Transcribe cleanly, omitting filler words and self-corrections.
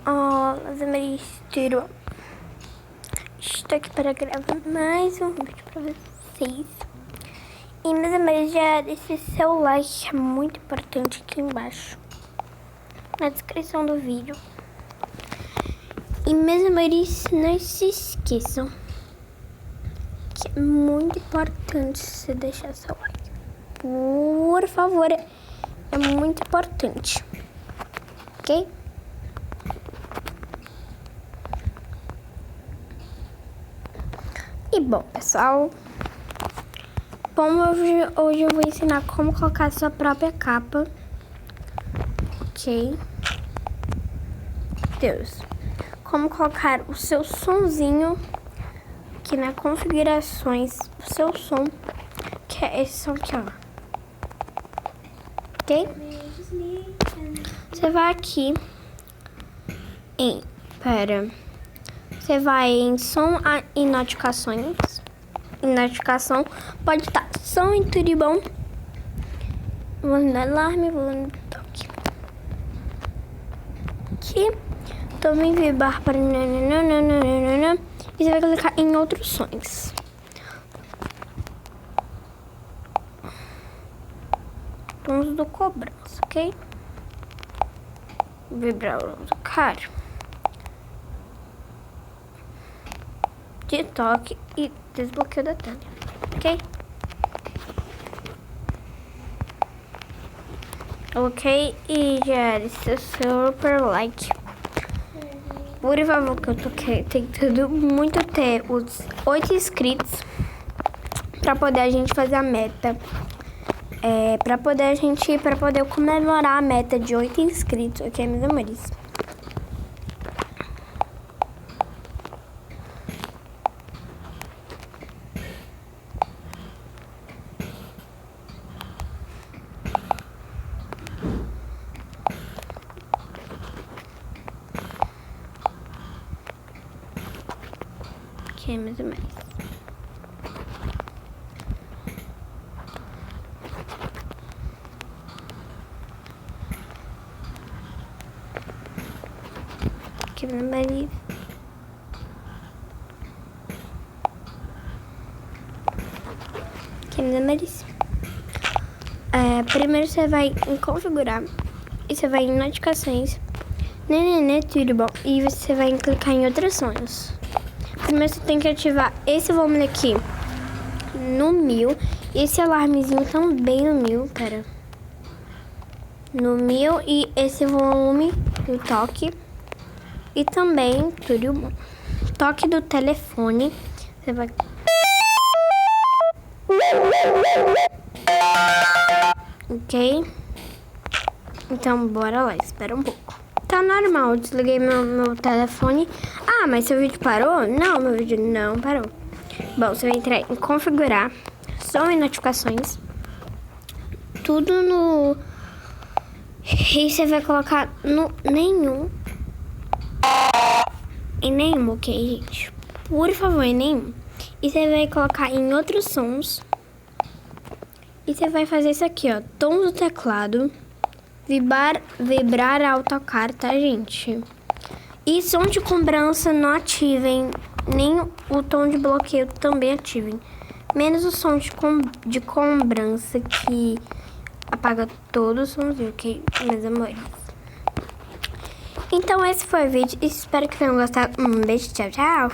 Olá, amores, tudo bom? Estou aqui para gravar mais um vídeo para vocês. E, meus amores, já deixe seu like, é muito importante, aqui embaixo na descrição do vídeo. E, meus amores, não se esqueçam que é muito importante você deixar seu like. Por favor, é muito importante, ok? E bom, pessoal, hoje eu vou ensinar como colocar a sua própria capa, ok? Deus, como colocar o seu sonzinho aqui na configurações, o seu som, que é esse som aqui, ó, ok? Você vai aqui você vai em som e notificações. Em notificação pode estar som e tudo bom. Volume do alarme, volume do toque. Aqui, também vibrar para e você vai clicar em outros sons. Tons do cobrança, ok? Vibrar do cara. De toque e desbloqueio da tela, ok? Ok, e já disse super like. Por favor, que eu tô tentando muito ter os 8 inscritos pra poder a gente fazer a meta. Pra poder eu comemorar a meta de 8 inscritos, ok, meus amores? Ok, mais ou menos. Aqui no nariz. Aqui no nariz. Primeiro você vai em configurar. E você vai em notificações. Tudo bom. E você vai clicar em outros sons. Primeiro você tem que ativar esse volume aqui no 1000. E esse alarmezinho também no 1000, pera. No 1000 e esse volume do toque. E também, tudo bom. Toque do telefone. Você vai... Ok? Então, bora lá. Espera um pouco. Tá normal, eu desliguei meu telefone. Ah, mas seu vídeo parou? Não, meu vídeo não parou. Bom, você vai entrar em configurar, som e notificações. Tudo no... E você vai colocar no nenhum. Em nenhum, ok, gente? Por favor, em nenhum. E você vai colocar em outros sons. E você vai fazer isso aqui, ó. Tom do teclado. Vibrar ao tocar, tá, gente? E som de cobrança não ativem. Nem o tom de bloqueio também ativem. Menos o som de cobrança, que apaga todos os sons, ok, meus amores? Então esse foi o vídeo. Espero que tenham gostado. Um beijo, tchau, tchau.